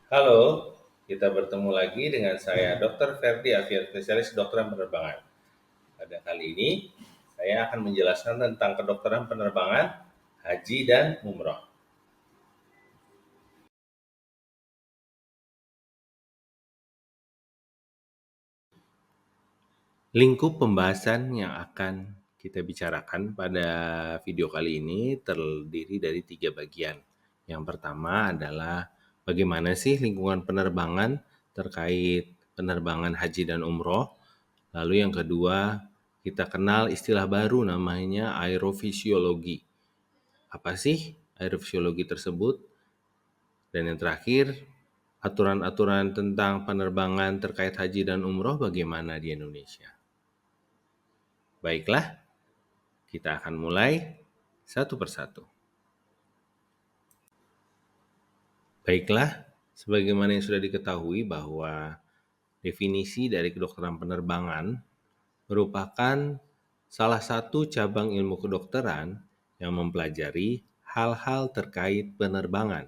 Halo, kita bertemu lagi dengan saya Dr. Ferdi Afiat, spesialis kedokteran penerbangan. Pada kali ini, saya akan menjelaskan tentang kedokteran penerbangan, haji, dan umroh. Lingkup pembahasan yang akan kita bicarakan pada video kali ini terdiri dari 3 bagian. Yang pertama adalah bagaimana sih lingkungan penerbangan terkait penerbangan haji dan umroh. Lalu yang kedua, kita kenal istilah baru namanya aerofisiologi. Apa sih aerofisiologi tersebut? Dan yang terakhir, aturan-aturan tentang penerbangan terkait haji dan umroh bagaimana di Indonesia. Baiklah, kita akan mulai satu persatu. Baiklah, sebagaimana yang sudah diketahui bahwa definisi dari kedokteran penerbangan merupakan salah satu cabang ilmu kedokteran yang mempelajari hal-hal terkait penerbangan,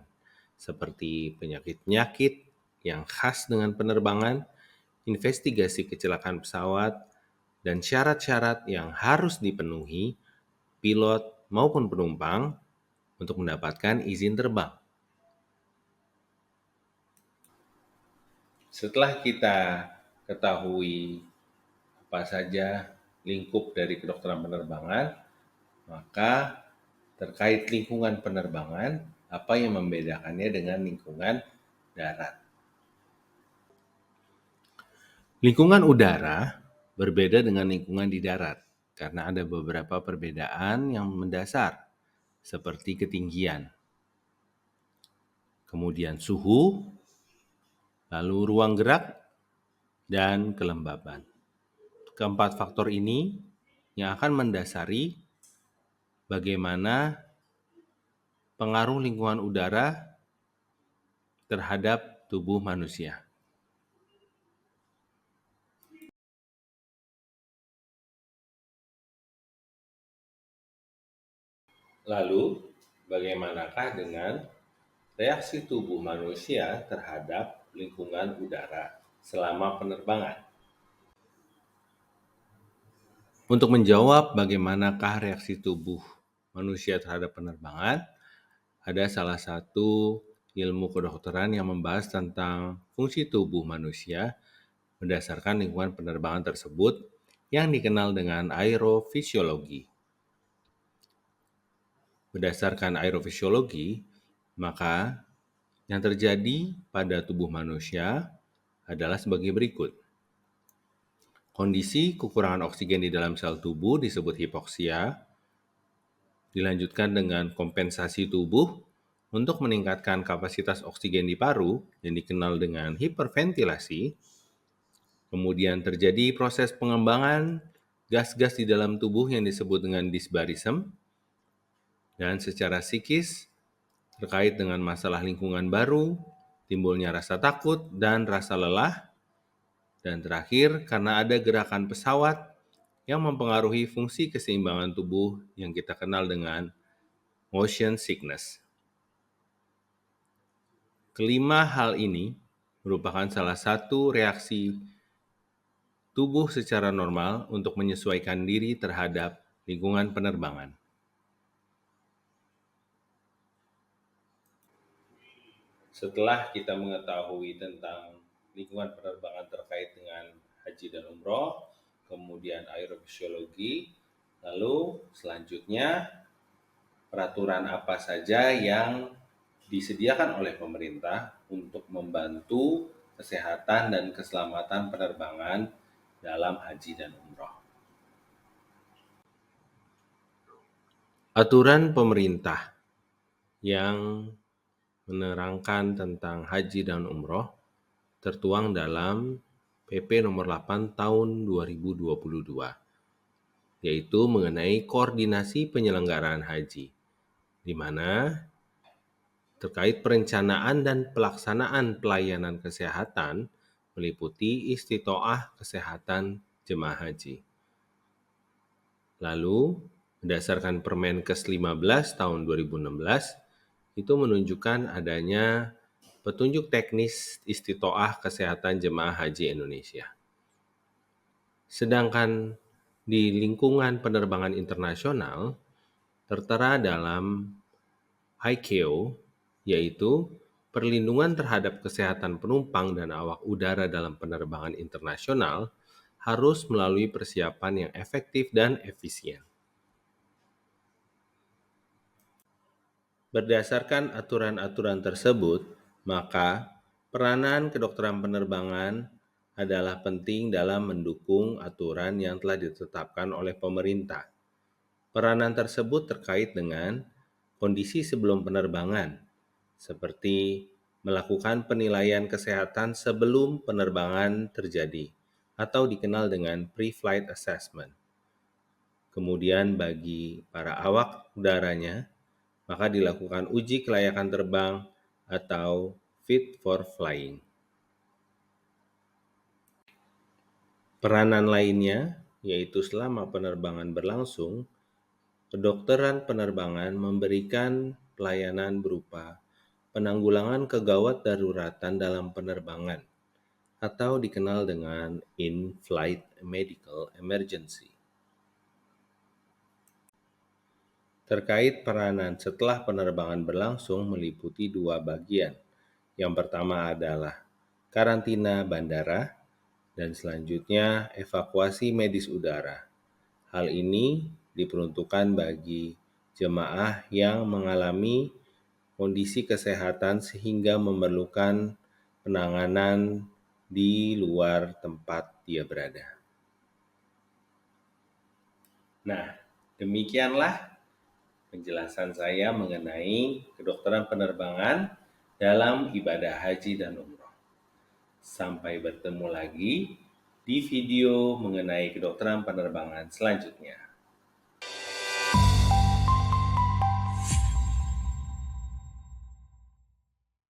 seperti penyakit-penyakit yang khas dengan penerbangan, investigasi kecelakaan pesawat, dan syarat-syarat yang harus dipenuhi pilot maupun penumpang untuk mendapatkan izin terbang. Setelah kita ketahui apa saja lingkup dari kedokteran penerbangan, maka terkait lingkungan penerbangan, apa yang membedakannya dengan lingkungan darat? Lingkungan udara berbeda dengan lingkungan di darat karena ada beberapa perbedaan yang mendasar, seperti ketinggian, kemudian suhu, lalu ruang gerak, dan kelembaban. Keempat faktor ini yang akan mendasari bagaimana pengaruh lingkungan udara terhadap tubuh manusia. Lalu, bagaimanakah dengan reaksi tubuh manusia terhadap lingkungan udara selama penerbangan? Untuk menjawab bagaimanakah reaksi tubuh manusia terhadap penerbangan, ada salah satu ilmu kedokteran yang membahas tentang fungsi tubuh manusia berdasarkan lingkungan penerbangan tersebut yang dikenal dengan aerofisiologi. Berdasarkan aerofisiologi, maka yang terjadi pada tubuh manusia adalah sebagai berikut. Kondisi kekurangan oksigen di dalam sel tubuh disebut hipoksia, dilanjutkan dengan kompensasi tubuh untuk meningkatkan kapasitas oksigen di paru yang dikenal dengan hiperventilasi. Kemudian terjadi proses pengembangan gas-gas di dalam tubuh yang disebut dengan dysbarism. Dan secara psikis, terkait dengan masalah lingkungan baru, timbulnya rasa takut dan rasa lelah. Dan terakhir, karena ada gerakan pesawat yang mempengaruhi fungsi keseimbangan tubuh yang kita kenal dengan motion sickness. Kelima hal ini merupakan salah satu reaksi tubuh secara normal untuk menyesuaikan diri terhadap lingkungan penerbangan. Setelah kita mengetahui tentang lingkungan penerbangan terkait dengan haji dan umroh, kemudian aerofisiologi, lalu selanjutnya peraturan apa saja yang disediakan oleh pemerintah untuk membantu kesehatan dan keselamatan penerbangan dalam haji dan umroh. Aturan pemerintah yang menerangkan tentang haji dan umroh tertuang dalam PP nomor 8 tahun 2022, yaitu mengenai koordinasi penyelenggaraan haji, di mana terkait perencanaan dan pelaksanaan pelayanan kesehatan meliputi istitoah kesehatan jemaah haji. Lalu, berdasarkan Permenkes 15 tahun 2016, itu menunjukkan adanya petunjuk teknis istitoah kesehatan jemaah haji Indonesia. Sedangkan di lingkungan penerbangan internasional tertera dalam ICAO, yaitu perlindungan terhadap kesehatan penumpang dan awak udara dalam penerbangan internasional harus melalui persiapan yang efektif dan efisien. Berdasarkan aturan-aturan tersebut, maka peranan kedokteran penerbangan adalah penting dalam mendukung aturan yang telah ditetapkan oleh pemerintah. Peranan tersebut terkait dengan kondisi sebelum penerbangan, seperti melakukan penilaian kesehatan sebelum penerbangan terjadi, atau dikenal dengan pre-flight assessment. Kemudian bagi para awak udaranya, maka dilakukan uji kelayakan terbang atau fit for flying. Peranan lainnya, yaitu selama penerbangan berlangsung, kedokteran penerbangan memberikan pelayanan berupa penanggulangan kegawat daruratan dalam penerbangan atau dikenal dengan in-flight medical emergency. Terkait peranan setelah penerbangan berlangsung meliputi dua bagian. Yang pertama adalah karantina bandara dan selanjutnya evakuasi medis udara. Hal ini diperuntukkan bagi jemaah yang mengalami kondisi kesehatan sehingga memerlukan penanganan di luar tempat dia berada. Nah, demikianlah penjelasan saya mengenai kedokteran penerbangan dalam ibadah haji dan umroh. Sampai bertemu lagi di video mengenai kedokteran penerbangan selanjutnya.